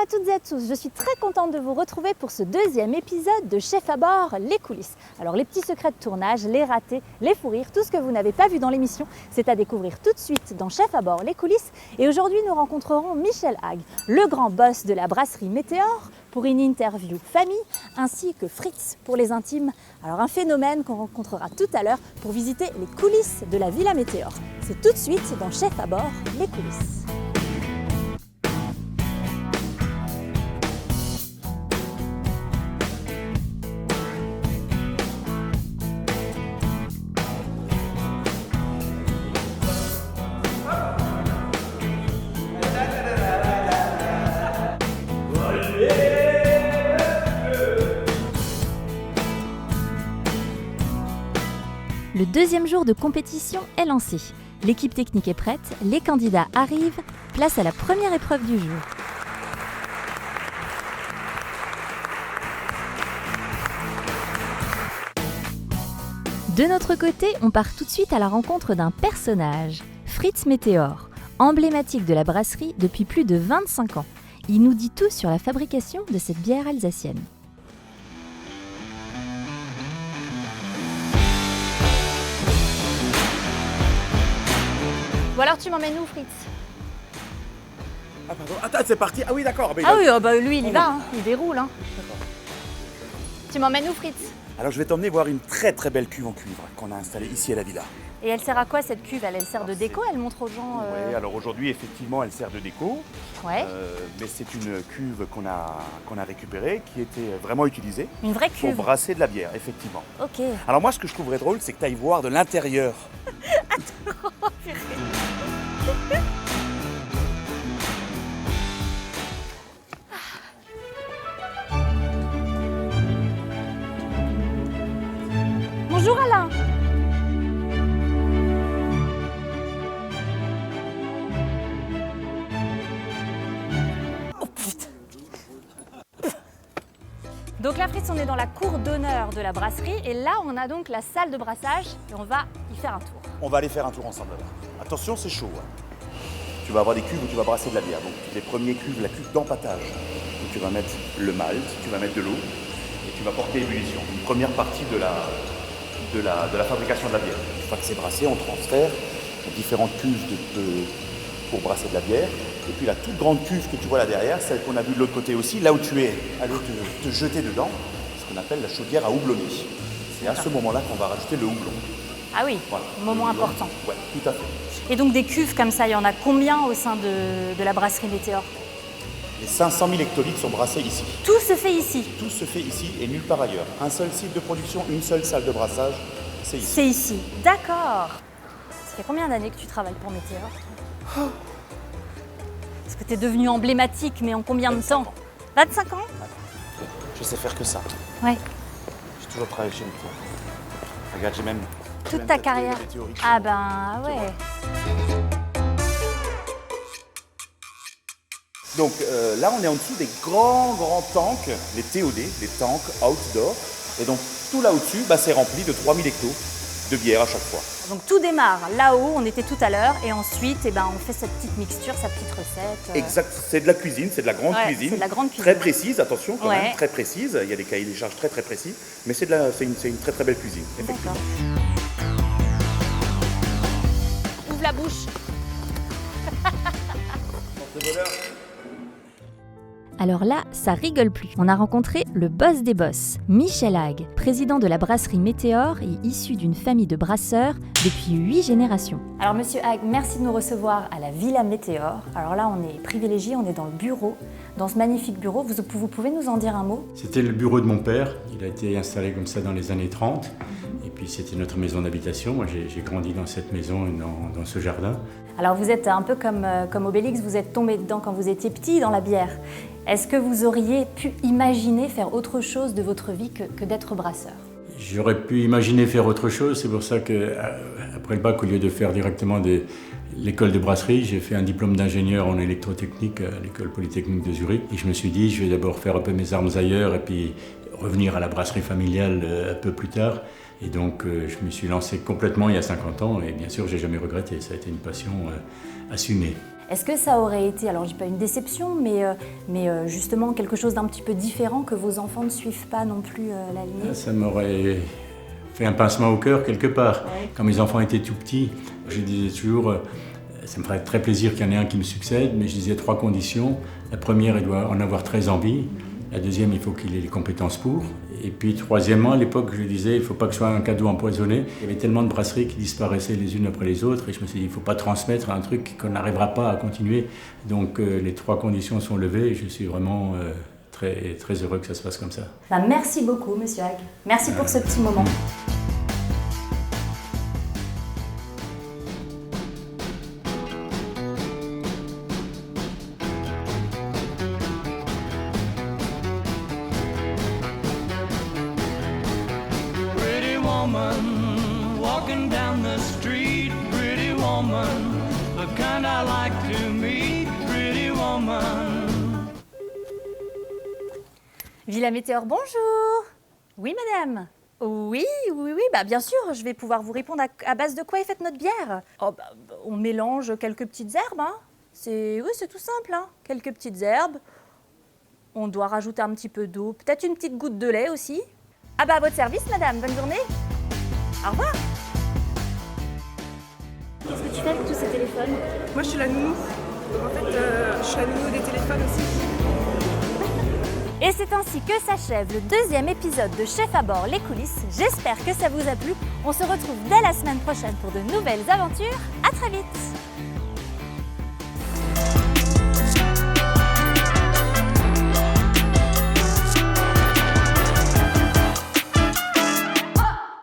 toutes et à tous, je suis très contente de vous retrouver pour ce deuxième épisode de Chef à bord, les coulisses. Alors les petits secrets de tournage, les ratés, les fous rires, tout ce que vous n'avez pas vu dans l'émission, c'est à découvrir tout de suite dans Chef à bord, les coulisses. Et aujourd'hui nous rencontrerons Michel Hague, le grand boss de la brasserie Météor, pour une interview famille, ainsi que Fritz pour les intimes. Alors un phénomène qu'on rencontrera tout à l'heure pour visiter les coulisses de la Villa Météor. C'est tout de suite dans Chef à bord, les coulisses. Le deuxième jour de compétition est lancé. L'équipe technique est prête, les candidats arrivent, place à la première épreuve du jour. De notre côté, on part tout de suite à la rencontre d'un personnage, Fritz Météor, emblématique de la brasserie depuis plus de 25 ans. Il nous dit tout sur la fabrication de cette bière alsacienne. Bon alors tu m'emmènes où Fritz? Ah pardon, attends, c'est parti. Ah oui d'accord. Lui il y va, il déroule. D'accord. Tu m'emmènes où Fritz? Alors je vais t'emmener voir une très très belle cuve en cuivre qu'on a installée ici à la villa. Et elle sert à quoi cette cuve? Elle sert de déco? Elle montre aux gens Oui, alors aujourd'hui effectivement elle sert de déco. Ouais. Mais c'est une cuve qu'on a récupérée, qui était vraiment utilisée. Une vraie Pour cuve? brasser de la bière, effectivement. Ok. Alors moi ce que je trouverais drôle, c'est que tu ailles voir de l'intérieur. Bonjour Alain. Oh putain. Donc là Fritz, on est dans la cour d'honneur de la brasserie et là on a donc la salle de brassage et on va y faire un tour. On va aller faire un tour ensemble là-bas. Attention, c'est chaud. Tu vas avoir des cuves où tu vas brasser de la bière. Donc les premiers cuves, la cuve d'empâtage, où tu vas mettre le malt, tu vas mettre de l'eau et tu vas porter l'ébullition. Une première partie de la fabrication de la bière. Une fois que c'est brassé, on transfère aux différentes cuves pour brasser de la bière. Et puis la toute grande cuve que tu vois là derrière, celle qu'on a vue de l'autre côté aussi, là où tu es allé te jeter dedans, ce qu'on appelle la chaudière à houblonner. C'est à ce moment-là qu'on va rajouter le houblon. Ah oui, Voilà, moment important. Oui, tout à fait. Et donc des cuves comme ça, il y en a combien au sein de la brasserie Météor? Les 500 000 hectolitres sont brassés ici. Tout se fait ici? Tout se fait ici et nulle part ailleurs. Un seul site de production, une seule salle de brassage, c'est ici. C'est ici, d'accord. Ça fait combien d'années que tu travailles pour Météor? Parce que tu es devenu emblématique, mais en combien de temps? 25 ans? Je sais faire que ça. Ouais. J'ai toujours travaillé chez Météor. Regarde, j'ai même... Toute ta carrière? Ah ben ouais. Donc là, on est en dessous des grands tanks, les TOD, les tanks outdoor. Et donc tout là au-dessus, c'est rempli de 3000 hectos de bière à chaque fois. Donc tout démarre là-haut, on était tout à l'heure, et ensuite on fait cette petite mixture, sa petite recette. Exact, c'est de la cuisine, c'est de la grande cuisine. C'est de la grande cuisine. Très précise, attention quand même, très précise. Il y a des cahiers des charges très précis, mais c'est une très très belle cuisine, effectivement. Ouvre la bouche. Alors là, ça rigole plus. On a rencontré le boss des boss, Michel Hague, président de la brasserie Météor et issu d'une famille de brasseurs depuis 8 générations. Alors monsieur Hague, merci de nous recevoir à la Villa Météor. Alors là, on est privilégié, on est dans le bureau, dans ce magnifique bureau. Vous pouvez nous en dire un mot? C'était le bureau de mon père. Il a été installé comme ça dans les années 30. Et puis c'était notre maison d'habitation. Moi, j'ai grandi dans cette maison et dans ce jardin. Alors vous êtes un peu comme Obélix, vous êtes tombé dedans quand vous étiez petit dans la bière. Est-ce que vous auriez pu imaginer faire autre chose de votre vie que d'être brasseur? J'aurais pu imaginer faire autre chose. C'est pour ça qu'après le bac, au lieu de faire directement l'école de brasserie, j'ai fait un diplôme d'ingénieur en électrotechnique à l'école polytechnique de Zurich. Et je me suis dit, je vais d'abord faire un peu mes armes ailleurs et puis revenir à la brasserie familiale un peu plus tard. Et donc, je me suis lancé complètement il y a 50 ans et bien sûr, j'ai jamais regretté. Ça a été une passion assumée. Est-ce que ça aurait été, alors je dis pas une déception, mais justement quelque chose d'un petit peu différent, que vos enfants ne suivent pas non plus la lignée? Ça m'aurait fait un pincement au cœur quelque part. Ouais. Quand mes enfants étaient tout petits, je disais toujours, ça me ferait très plaisir qu'il y en ait un qui me succède, mais je disais 3 conditions. La première, il doit en avoir très envie. La deuxième, il faut qu'il ait les compétences pour. Et puis troisièmement, à l'époque, je disais, il ne faut pas que ce soit un cadeau empoisonné. Il y avait tellement de brasseries qui disparaissaient les unes après les autres, et je me suis dit, il ne faut pas transmettre un truc qu'on n'arrivera pas à continuer. Donc les 3 conditions sont levées, et je suis vraiment très, très heureux que ça se passe comme ça. Bah, merci beaucoup, Monsieur Hague. Merci pour ce petit moment. Walking down the street, pretty woman, the kind I like to meet, pretty woman. Villa Météor, bonjour. Oui, madame. Oui, bah bien sûr, je vais pouvoir vous répondre à base de quoi est faite notre bière. Oh, bah, on mélange quelques petites herbes, hein. C'est tout simple, hein. Quelques petites herbes. On doit rajouter un petit peu d'eau, peut-être une petite goutte de lait aussi. Ah bah à votre service, madame, bonne journée. Au revoir. Qu'est-ce que tu fais avec tous ces téléphones? Moi, je suis la nounou. Donc, en fait, je suis la nounou des téléphones aussi. Et c'est ainsi que s'achève le 2e épisode de Chef à bord, les coulisses. J'espère que ça vous a plu. On se retrouve dès la semaine prochaine pour de nouvelles aventures. À très vite.